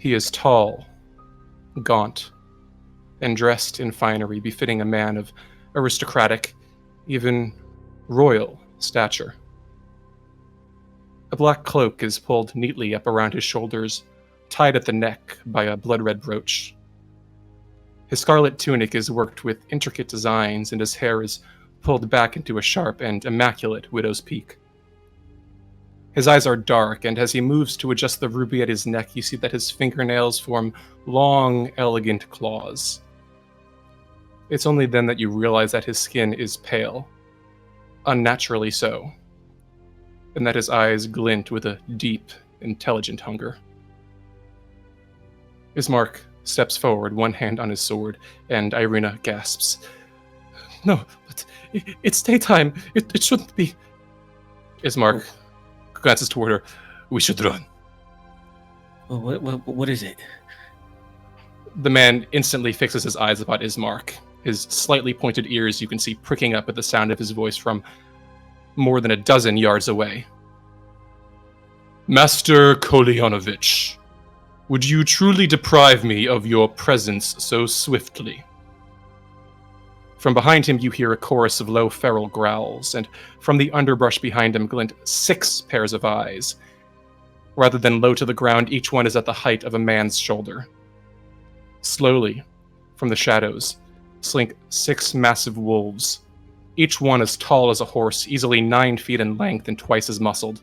He is tall, gaunt, and dressed in finery befitting a man of aristocratic, even royal stature. A black cloak is pulled neatly up around his shoulders, tied at the neck by a blood-red brooch. His scarlet tunic is worked with intricate designs, and his hair is pulled back into a sharp and immaculate widow's peak. His eyes are dark, and as he moves to adjust the ruby at his neck, you see that his fingernails form long, elegant claws. It's only then that you realize that his skin is pale, unnaturally so, and that his eyes glint with a deep, intelligent hunger. Ismark steps forward, one hand on his sword, and Irina gasps. "No, but it's daytime. It shouldn't be." Ismark glances toward her. "We should run." Well, what is it? The man instantly fixes his eyes upon Ismark, his slightly pointed ears you can see pricking up at the sound of his voice from more than a dozen yards away. "Master Kolyanovich, would you truly deprive me of your presence so swiftly?" From behind him you hear a chorus of low feral growls, and from the underbrush behind him glint 6 pairs of eyes. Rather than low to the ground, each one is at the height of a man's shoulder. Slowly, from the shadows, slink 6 massive wolves, each one as tall as a horse, easily 9 feet in length and twice as muscled.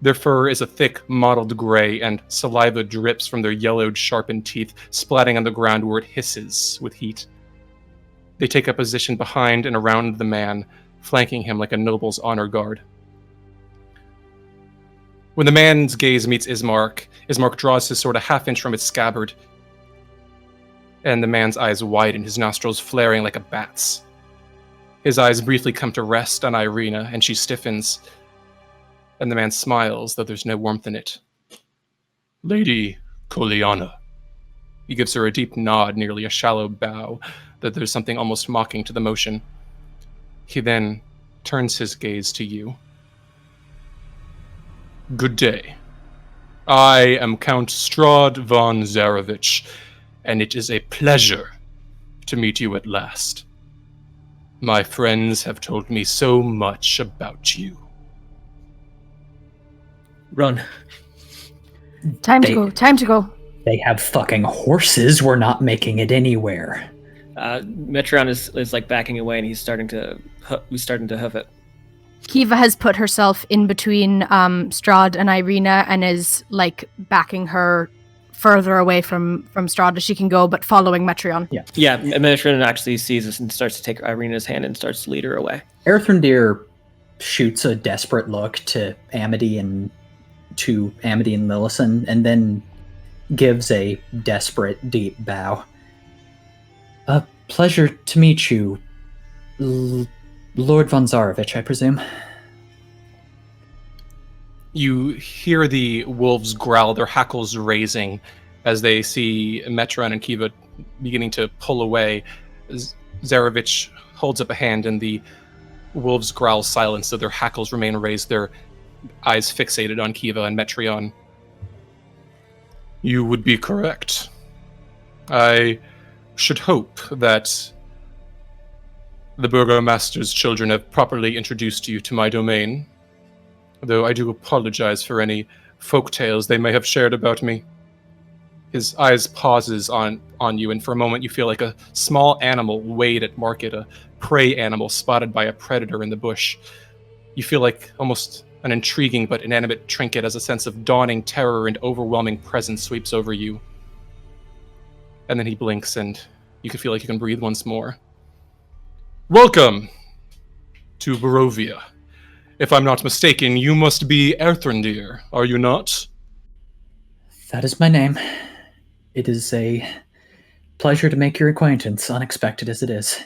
Their fur is a thick, mottled gray, and saliva drips from their yellowed, sharpened teeth, splatting on the ground where it hisses with heat. They take a position behind and around the man, flanking him like a noble's honor guard. When the man's gaze meets Ismark, Ismark draws his sword a half-inch from its scabbard, and the man's eyes widen, his nostrils flaring like a bat's. His eyes briefly come to rest on Irina, and she stiffens, and the man smiles, though there's no warmth in it. "Lady Kolyana." He gives her a deep nod, nearly a shallow bow, that there's something almost mocking to the motion. He then turns his gaze to you. "Good day. I am Count Strahd von Zarevich, and it is a pleasure to meet you at last. My friends have told me so much about you." Run. Time to go. They have fucking horses. We're not making it anywhere. Metron is like backing away, and he's starting to hoof it. Kiva has put herself in between Strahd and Irina and is like backing her further away from Strahd as she can go, but following Metron. Yeah. Metron actually sees this and starts to take Irina's hand and starts to lead her away. Erthrendir shoots a desperate look to Amity and Lillison, and then gives a desperate, deep bow. "A pleasure to meet you, Lord von Zarevich, I presume." You hear the wolves growl, their hackles raising, as they see Metron and Kiva beginning to pull away. Zarevich holds up a hand, and the wolves growl silence, so their hackles remain raised, their eyes fixated on Kiva and Metron. "You would be correct. I should hope that the Burgomaster's children have properly introduced you to my domain, though I do apologize for any folk tales they may have shared about me." His eyes pauses on you, and for a moment you feel like a small animal weighed at market, a prey animal spotted by a predator in the bush. You feel like almost an intriguing but inanimate trinket as a sense of dawning terror and overwhelming presence sweeps over you. And then he blinks, and you can feel like you can breathe once more. "Welcome to Barovia. If I'm not mistaken, you must be Erthrendir, are you not?" "That is my name. It is a pleasure to make your acquaintance, unexpected as it is."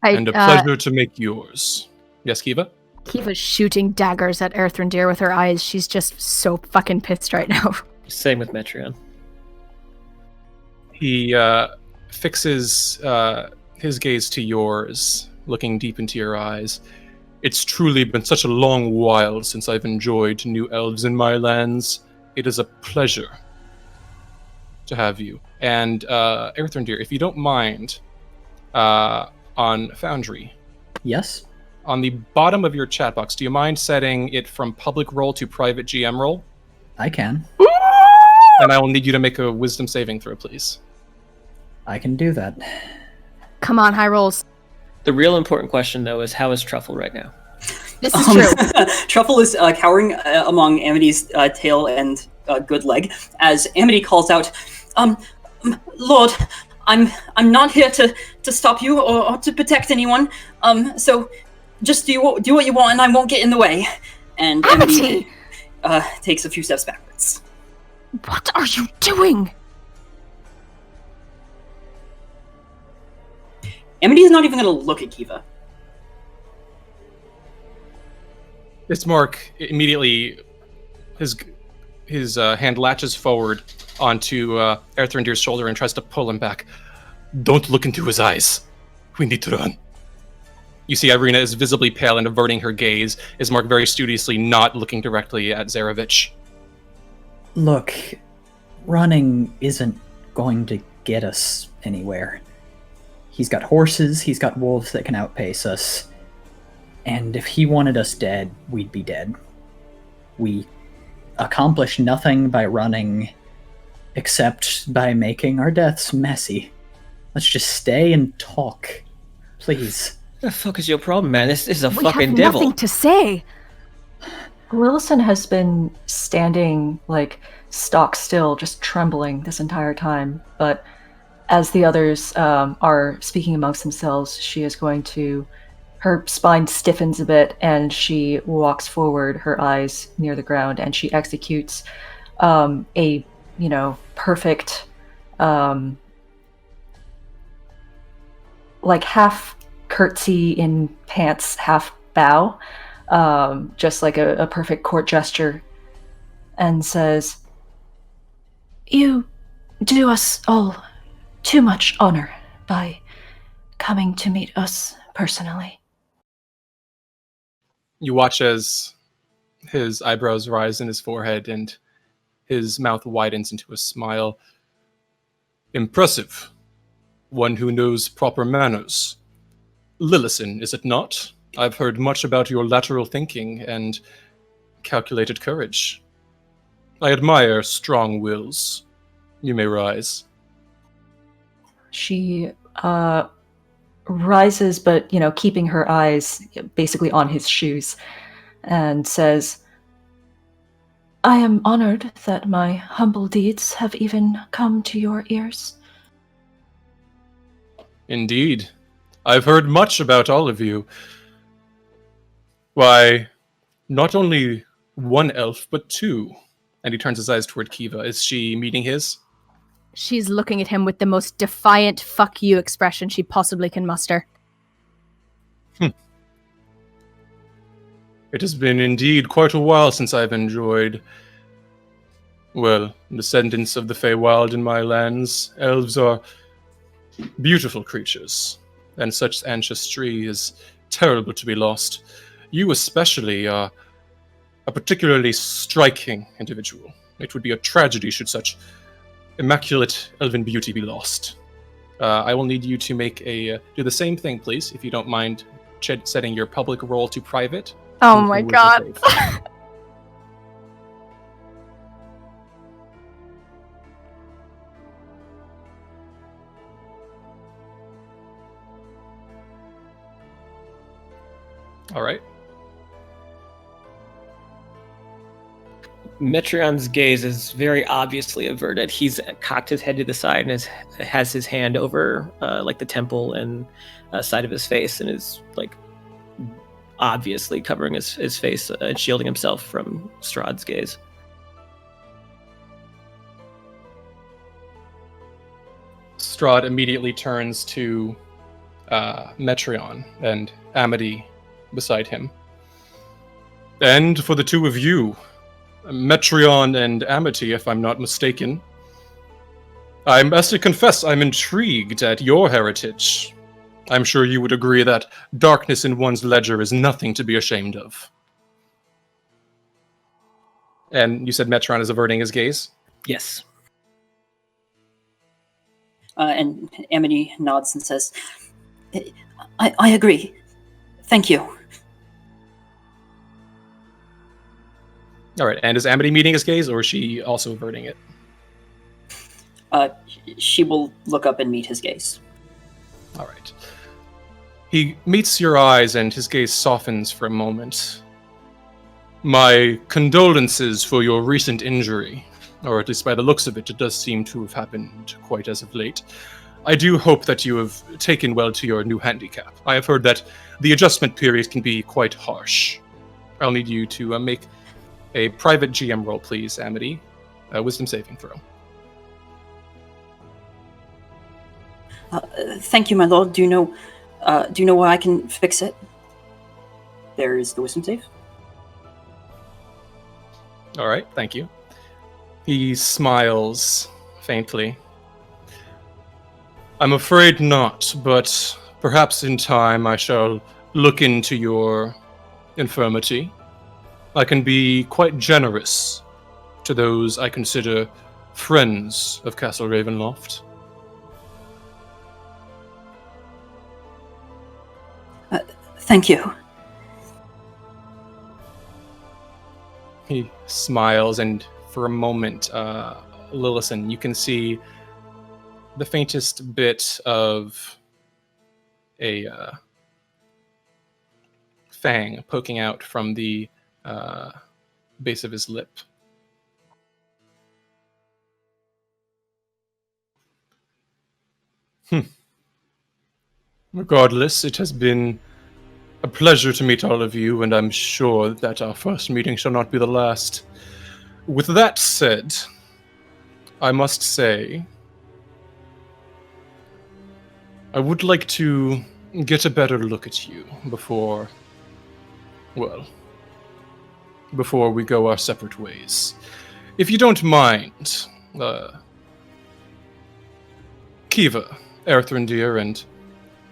And a pleasure to make yours. Yes, Kiva? Kiva's shooting daggers at Erthrendir with her eyes. She's just so fucking pissed right now. Same with Metron. He fixes his gaze to yours, looking deep into your eyes. "It's truly been such a long while since I've enjoyed new elves in my lands. It is a pleasure to have you. And Earthrendir, if you don't mind, on Foundry, Yes? on the bottom of your chat box, do you mind setting it from public role to private GM role? I can. And I will need you to make a wisdom saving throw, please. I can do that. Come on, high rolls. The real important question, though, is how is Truffle right now? This is true. Truffle is cowering among Amity's tail and good leg as Amity calls out, Lord, I'm not here to stop you or to protect anyone. So just do what you want, and I won't get in the way. And Amity takes a few steps backwards. What are you doing? Amity is not even going to look at Kiva. Ismark immediately, his hand latches forward onto Earthrendir's shoulder and tries to pull him back. Don't look into his eyes. We need to run. You see Irina is visibly pale and averting her gaze, Ismark very studiously not looking directly at Zarevich. Look, running isn't going to get us anywhere. He's got horses, he's got wolves that can outpace us. And if he wanted us dead, we'd be dead. We accomplish nothing by running, except by making our deaths messy. Let's just stay and talk. Please. The fuck is your problem, man? This is a We fucking have devil. nothing to say. Lillison has been standing, stock still, just trembling this entire time. But as the others are speaking amongst themselves, she is going to... Her spine stiffens a bit, and she walks forward, her eyes near the ground, and she executes a, perfect, half curtsy in pants, half bow, just like a perfect court gesture, and says, "You do us all too much honor by coming to meet us personally." You watch as his eyebrows rise in his forehead and his mouth widens into a smile. Impressive. One who knows proper manners. Lillison, is it not? I've heard much about your lateral thinking and calculated courage. I admire strong wills. You may rise. She rises, but, keeping her eyes basically on his shoes, and says, "I am honored that my humble deeds have even come to your ears." Indeed. I've heard much about all of you. Why, not only one elf, but two. And he turns his eyes toward Kiva. Is she meeting his? She's looking at him with the most defiant fuck you expression she possibly can muster. It has been indeed quite a while since I've enjoyed, descendants of the Feywild in my lands. Elves are beautiful creatures, and such ancestry is terrible to be lost. You especially are a particularly striking individual. It would be a tragedy should such immaculate elven beauty be lost. I will need you to do the same thing, please, if you don't mind setting your public role to private. Oh my god. All right. Metrion's gaze is very obviously averted. He's cocked his head to the side and has his hand over the temple and side of his face, and is obviously covering his face and shielding himself from Strahd's gaze. Strahd immediately turns to Metrion and Amity beside him. And for the two of you, Metrion and Amity, if I'm not mistaken, I must confess I'm intrigued at your heritage. I'm sure you would agree that darkness in one's ledger is nothing to be ashamed of. And you said Metron is averting his gaze? Yes. And Amity nods and says, I agree. Thank you. All right, and is Amity meeting his gaze, or is she also averting it? She will look up and meet his gaze. All right. He meets your eyes, and his gaze softens for a moment. My condolences for your recent injury, or at least by the looks of it, it does seem to have happened quite as of late. I do hope that you have taken well to your new handicap. I have heard that the adjustment period can be quite harsh. I'll need you to make a private GM roll, please, Amity. Wisdom saving throw. Thank you, my lord. Do you know where I can fix it? There is the wisdom save. All right, thank you. He smiles faintly. I'm afraid not, but perhaps in time I shall look into your infirmity. I can be quite generous to those I consider friends of Castle Ravenloft. Thank you. He smiles, and for a moment, Lillison, you can see the faintest bit of a fang poking out from the base of his lip. Regardless, it has been a pleasure to meet all of you, and I'm sure that our first meeting shall not be the last. With that said, I must say, I would like to get a better look at you before we go our separate ways. If you don't mind, Kiva, Erthrindir, and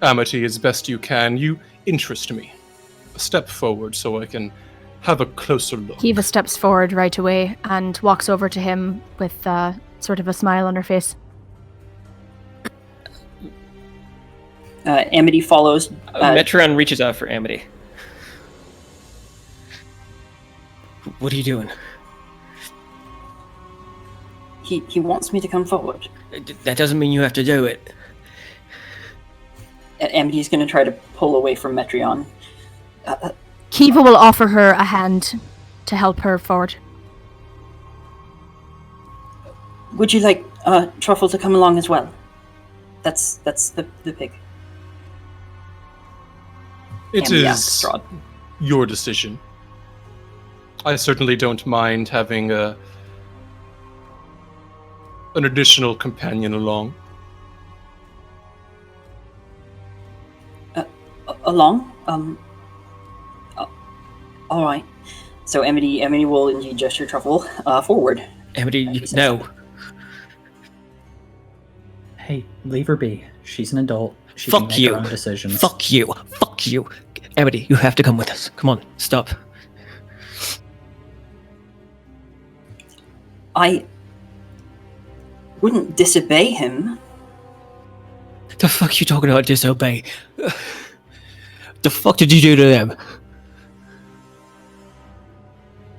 Amity, as best you can, you interest me. Step forward so I can have a closer look. Kiva steps forward right away and walks over to him with sort of a smile on her face. Amity follows. Metron reaches out for Amity. What are you doing? He wants me to come forward. That doesn't mean you have to do it. Amity's going to try to pull away from Metron. Kiva will offer her a hand to help her forward. Would you like Truffle to come along as well? That's the pig. It Amity is asks Strahd. your decision. I certainly don't mind having an additional companion along. Along? All right. So Amity will indeed gesture Truffle forward. Amity, no. Hey, leave her be. She's an adult. She Fuck can make you. her own decisions. Fuck you. Fuck you. Amity, you have to come with us. Come on, stop. I wouldn't disobey him. The fuck you talking about disobey? The fuck did you do to them?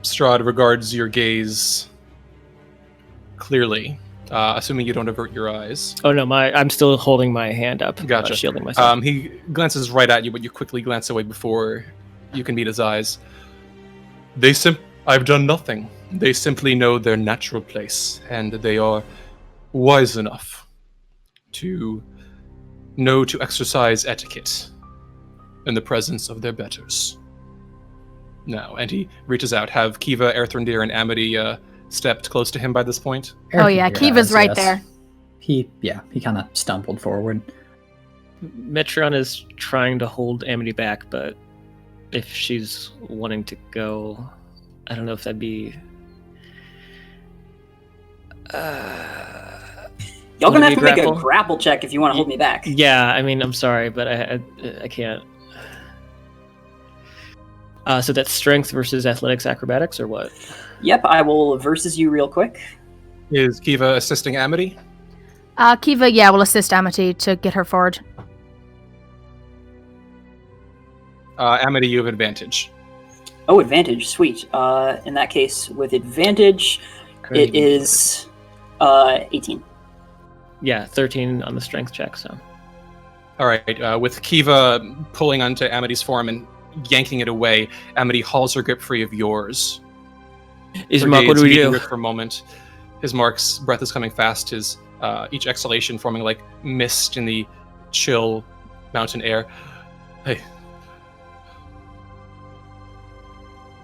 Strahd regards your gaze clearly, assuming you don't avert your eyes. Oh no, I'm still holding my hand up. Gotcha. Shielding myself. He glances right at you, but you quickly glance away before you can meet his eyes. I've done nothing. They simply know their natural place, and they are wise enough to know to exercise etiquette in the presence of their betters. Now, and he reaches out. Have Kiva, Erthrindir, and Amity stepped close to him by this point? Oh yeah, Kiva's right yes. there. He kind of stumbled forward. Metron is trying to hold Amity back, but if she's wanting to go, I don't know if that'd be... Y'all gonna have to make a grapple? grapple check if you want to hold me back. Yeah, I mean, I'm sorry, but I can't. So that's strength versus athletics acrobatics, or what? Yep, I will versus you real quick. Is Kiva assisting Amity? Kiva, will assist Amity to get her forward. Amity, you have advantage. Oh, advantage. Sweet. In that case, with advantage, it is 18. Yeah, 13 on the strength check, so. All right, with Kiva pulling onto Amity's form and yanking it away, Amity hauls her grip free of yours. Ismark, what do we do? For a moment, Ismark's breath is coming fast, his each exhalation forming like mist in the chill mountain air. Hey.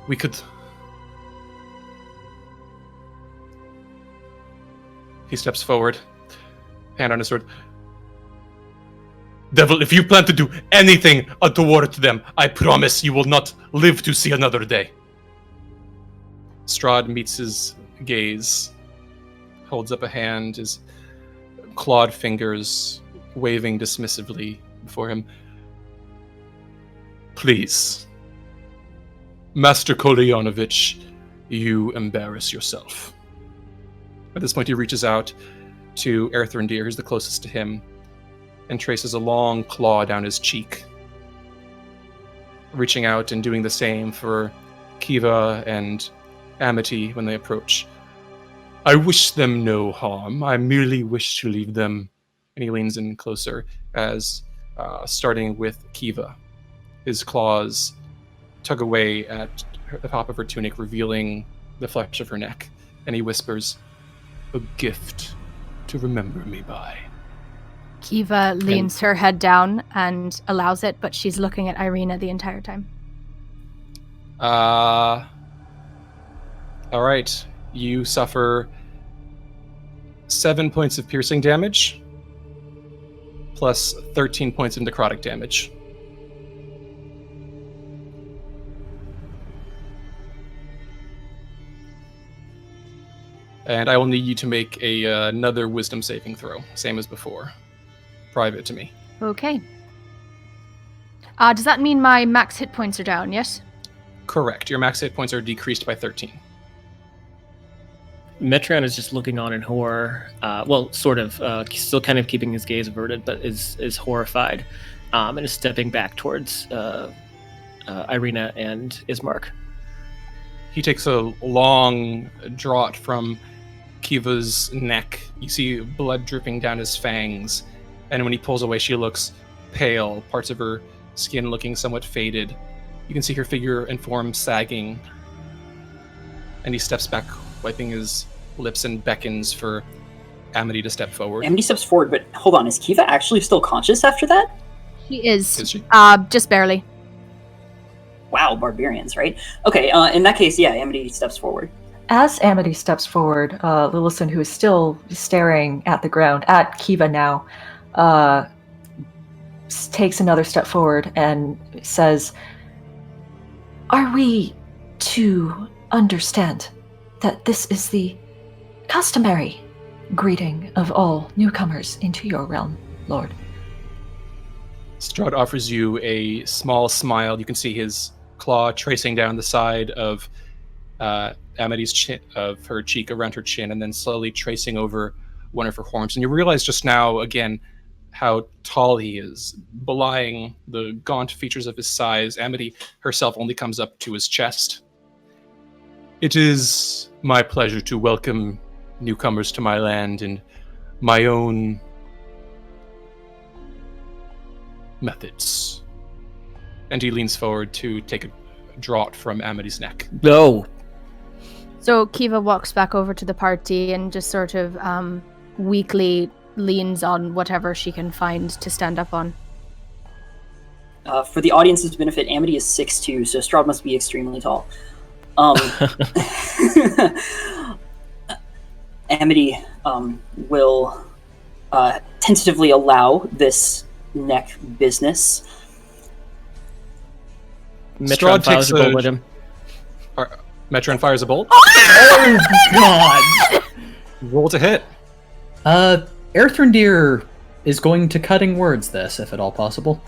We could... He steps forward, hand on his sword. Devil, if you plan to do anything untoward to them, I promise you will not live to see another day. Strahd meets his gaze, holds up a hand, his clawed fingers waving dismissively before him. Please, Master Kolyanovich, you embarrass yourself. At this point, he reaches out to Erthrindir, who's the closest to him, and traces a long claw down his cheek. Reaching out and doing the same for Kiva and Amity when they approach. I wish them no harm. I merely wish to leave them. And he leans in closer as, starting with Kiva, his claws tug away at the top of her tunic, revealing the flesh of her neck. And he whispers, a gift to remember me by. Kiva leans her head down and allows it, but she's looking at Irina the entire time. All right. You suffer 7 points of piercing damage, plus 13 points of necrotic damage. And I will need you to make another wisdom saving throw, same as before. Private to me. Okay. Does that mean my max hit points are down, yes? Correct. Your max hit points are decreased by 13. Metron is just looking on in horror. Sort of. Still kind of keeping his gaze averted, but is horrified. And is stepping back towards Irina and Ismark. He takes a long draught from Kiva's neck. You see blood dripping down his fangs. And when he pulls away, she looks pale, parts of her skin looking somewhat faded. You can see her figure and form sagging. And he steps back, wiping his lips, and beckons for Amity to step forward. Amity steps forward, but hold on, is Kiva actually still conscious after that? She is. Is she? Just barely. Wow, barbarians, right? Okay, in that case, yeah, Amity steps forward. As Amity steps forward, Lillison, who is still staring at the ground, at Kiva now, takes another step forward and says, are we to understand that this is the customary greeting of all newcomers into your realm, Lord? Strahd offers you a small smile. You can see his claw tracing down the side of Amity's chin, of her cheek, around her chin, and then slowly tracing over one of her horns. And you realize just now, again, how tall he is, belying the gaunt features of his size. Amity herself only comes up to his chest. It is my pleasure to welcome newcomers to my land in my own methods. And he leans forward to take a draught from Amity's neck. No. So Kiva walks back over to the party and just sort of weakly leans on whatever she can find to stand up on. For the audience's benefit, Amity is 6'2", so Strahd must be extremely tall. Amity will tentatively allow this neck business. Metron fires a bolt at him. Metron fires a bolt? Oh, God! Roll to hit. Erthrindir is going to cutting words this, if at all possible.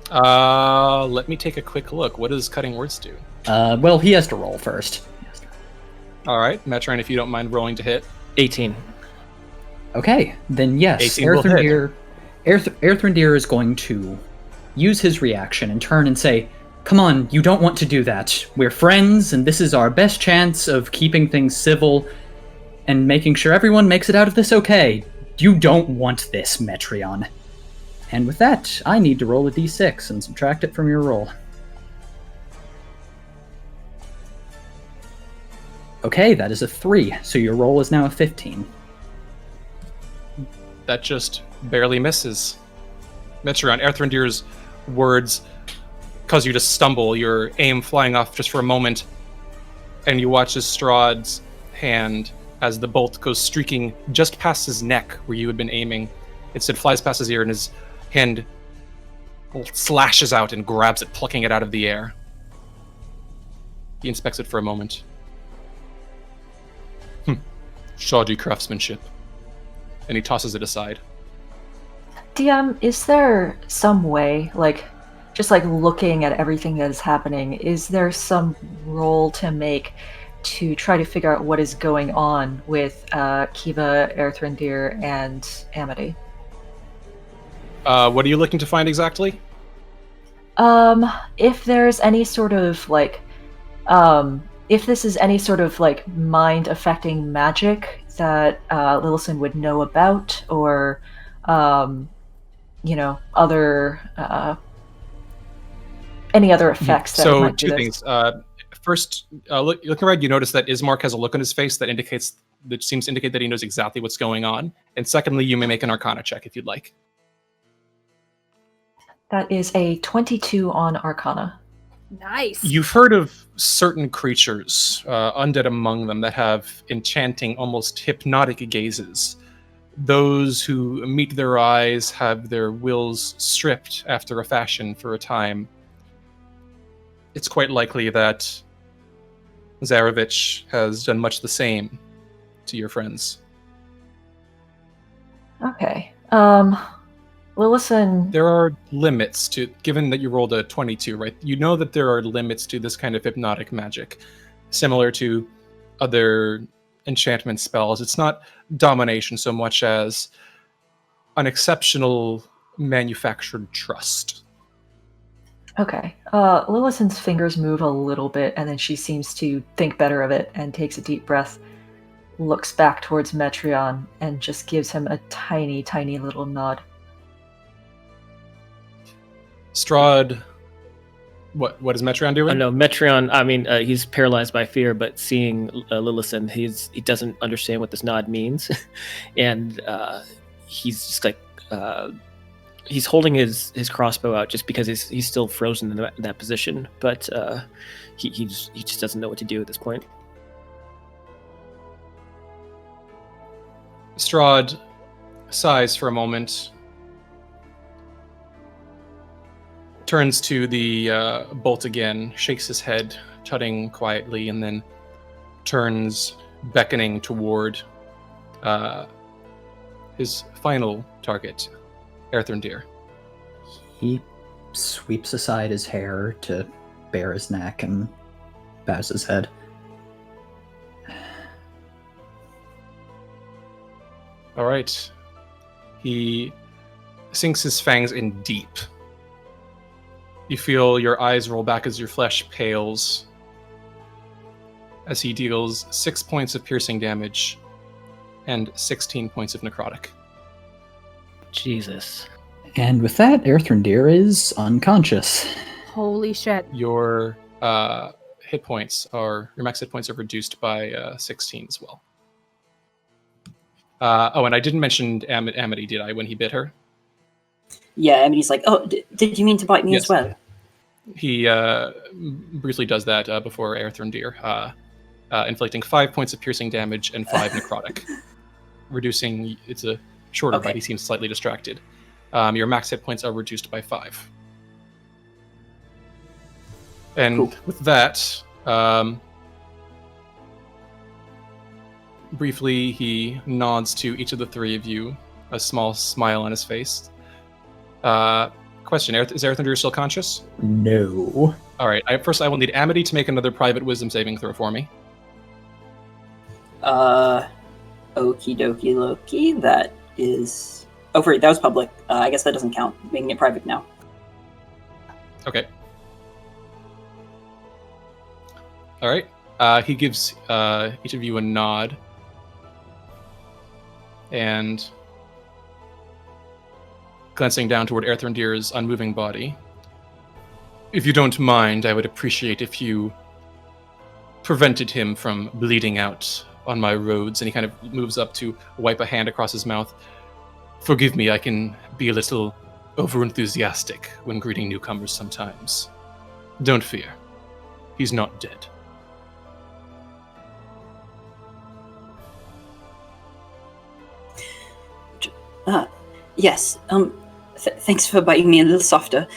Let me take a quick look. What does cutting words do? Well, he has to roll first. All right, Metron, if you don't mind rolling to hit. 18. Okay, then yes, 18 will hit. Erthrindir is going to use his reaction and turn and say, "Come on, you don't want to do that. We're friends, and this is our best chance of keeping things civil and making sure everyone makes it out of this okay. You don't want this, Metreon." And with that, I need to roll a d6 and subtract it from your roll. Okay, that is a 3, so your roll is now a 15. That just barely misses. Metreon, Erthrindir's words cause you to stumble, your aim flying off just for a moment, and you watch as Strahd's hand, as the bolt goes streaking just past his neck where you had been aiming, instead flies past his ear, and his hand slashes out and grabs it, plucking it out of the air. He inspects it for a moment. Shoddy craftsmanship. And he tosses it aside. DM, is there some way, just looking at everything that is happening, is there some roll to make to try to figure out what is going on with Kiva, Erthrindir, and Amity? What are you looking to find exactly? If there's any sort of, if this is any sort of, mind-affecting magic that Lillison would know about, or, other, any other effects that might do two this. things. First, looking around, you notice that Ismark has a look on his face that seems to indicate that he knows exactly what's going on. And secondly, you may make an Arcana check if you'd like. That is a 22 on Arcana. Nice. You've heard of certain creatures, undead among them, that have enchanting, almost hypnotic gazes. Those who meet their eyes have their wills stripped after a fashion for a time. It's quite likely that Zarovich has done much the same to your friends. Okay. Lillison... There are limits to, given that you rolled a 22, right? You know that there are limits to this kind of hypnotic magic, similar to other enchantment spells. It's not domination so much as an exceptional manufactured trust. Okay. Lillison's fingers move a little bit, and then she seems to think better of it and takes a deep breath, looks back towards Metreon, and just gives him a tiny, tiny little nod. Strahd, what is Metreon doing? No, Metreon, he's paralyzed by fear, but seeing Lillison, he doesn't understand what this nod means. And he's just he's holding his crossbow out just because he's still frozen in that position, but he just doesn't know what to do at this point. Strahd sighs for a moment, turns to the bolt again, shakes his head, tutting quietly, and then turns, beckoning toward his final target, Erthrindir. He sweeps aside his hair to bare his neck and bows his head. All right. He sinks his fangs in deep. You feel your eyes roll back as your flesh pales as he deals 6 points of piercing damage and 16 points of necrotic. Jesus. And with that, Erthrindir is unconscious. Holy shit. Your max hit points are reduced by 16 as well. And I didn't mention Amity, did I, when he bit her? Yeah, Amity's like, oh, did you mean to bite me as well? He briefly does that before Erthrindir, inflicting 5 points of piercing damage and 5 necrotic. Reducing, it's a shorter bite, he seems slightly distracted. Your max hit points are reduced by 5. And with that, briefly he nods to each of the three of you, a small smile on his face. Question, is Erthrindir still conscious? No. All right, first I will need Amity to make another private wisdom saving throw for me. Okie dokie Loki. That is. Oh, great, that was public. I guess that doesn't count. Making it private now. Okay. All right. He gives each of you a nod. And glancing down toward Erthrendir's unmoving body. If you don't mind, I would appreciate if you prevented him from bleeding out on my roads. And he kind of moves up to wipe a hand across his mouth. Forgive me, I can be a little overenthusiastic when greeting newcomers sometimes. Don't fear. He's not dead. Yes. Thanks for biting me a little softer.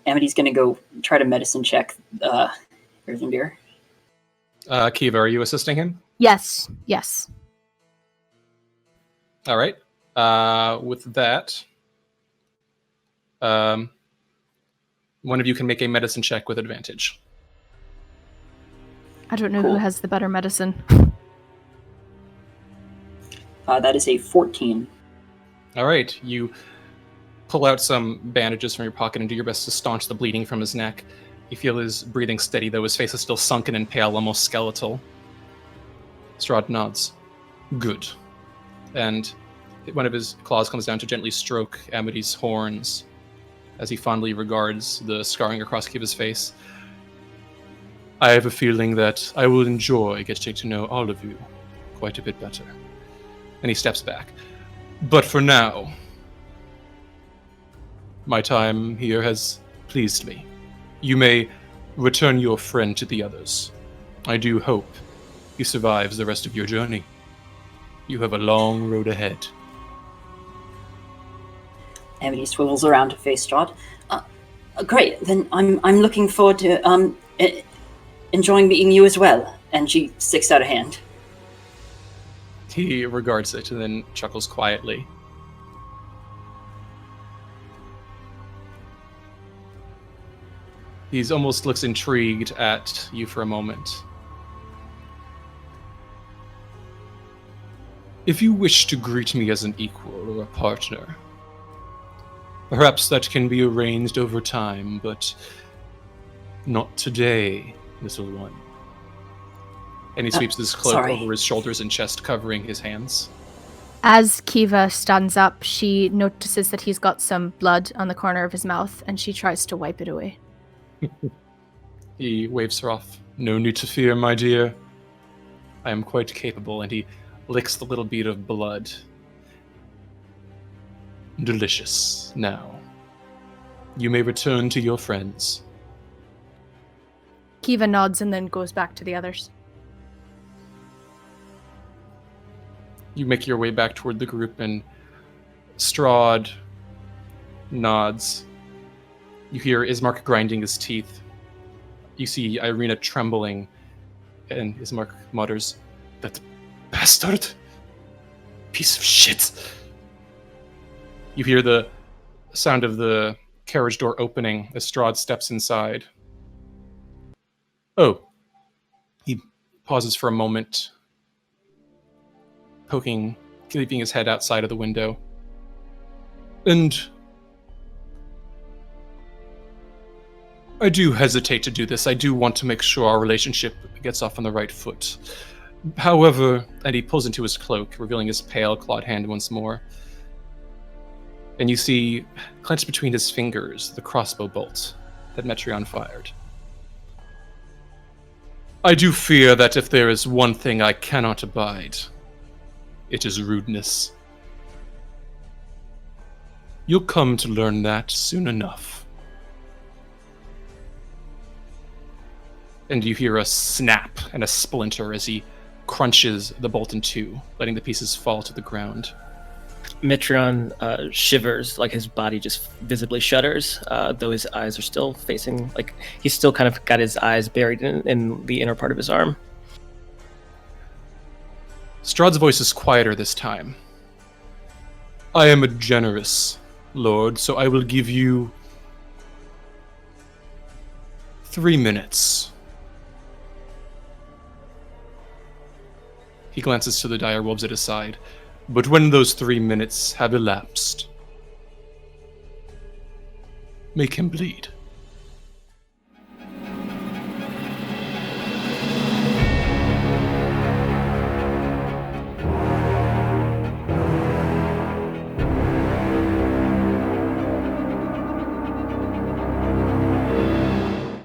Amity's gonna go try to medicine check Erthendir. Kiva, are you assisting him? Yes. All right. With that, one of you can make a medicine check with advantage. I don't know Cool. who has the better medicine. That is a 14. All right. You pull out some bandages from your pocket and do your best to staunch the bleeding from his neck. You feel his breathing steady, though his face is still sunken and pale, almost skeletal. Strahd nods. Good. And one of his claws comes down to gently stroke Amity's horns as he fondly regards the scarring across Kiva's face. I have a feeling that I will enjoy getting to know all of you quite a bit better. And he steps back. But for now, my time here has pleased me. You may return your friend to the others. I do hope he survives the rest of your journey. You have a long road ahead. Amity swivels around to face Strahd. Great, then I'm looking forward to enjoying meeting you as well. And she sticks out a hand. He regards it and then chuckles quietly. He almost looks intrigued at you for a moment. If you wish to greet me as an equal or a partner, perhaps that can be arranged over time, but not today, little one. And he sweeps his cloak sorry. over his shoulders and chest, covering his hands. As Kiva stands up, she notices that he's got some blood on the corner of his mouth, and she tries to wipe it away. He waves her off. No need to fear, my dear. I am quite capable, and he licks the little bead of blood. Delicious. Now, you may return to your friends. Kiva nods and then goes back to the others. You make your way back toward the group, and Strahd nods. You hear Ismark grinding his teeth. You see Irina trembling, and Ismark mutters, "That bastard! Piece of shit!" You hear the sound of the carriage door opening as Strahd steps inside. Oh. He pauses for a moment, keeping his head outside of the window. And I do hesitate to do this. I do want to make sure our relationship gets off on the right foot. However, and he pulls into his cloak, revealing his pale, clawed hand once more. And you see, clenched between his fingers, the crossbow bolt that Metreon fired. I do fear that if there is one thing I cannot abide, it is rudeness. You'll come to learn that soon enough. And you hear a snap and a splinter as he crunches the bolt in two, letting the pieces fall to the ground. Metreon shivers, like his body just visibly shudders, though his eyes are still facing, like he's still kind of got his eyes buried in the inner part of his arm. Strahd's voice is quieter this time. I am a generous lord, so I will give you 3 minutes. He glances to the dire wolves at his side. But when those 3 minutes have elapsed, make him bleed.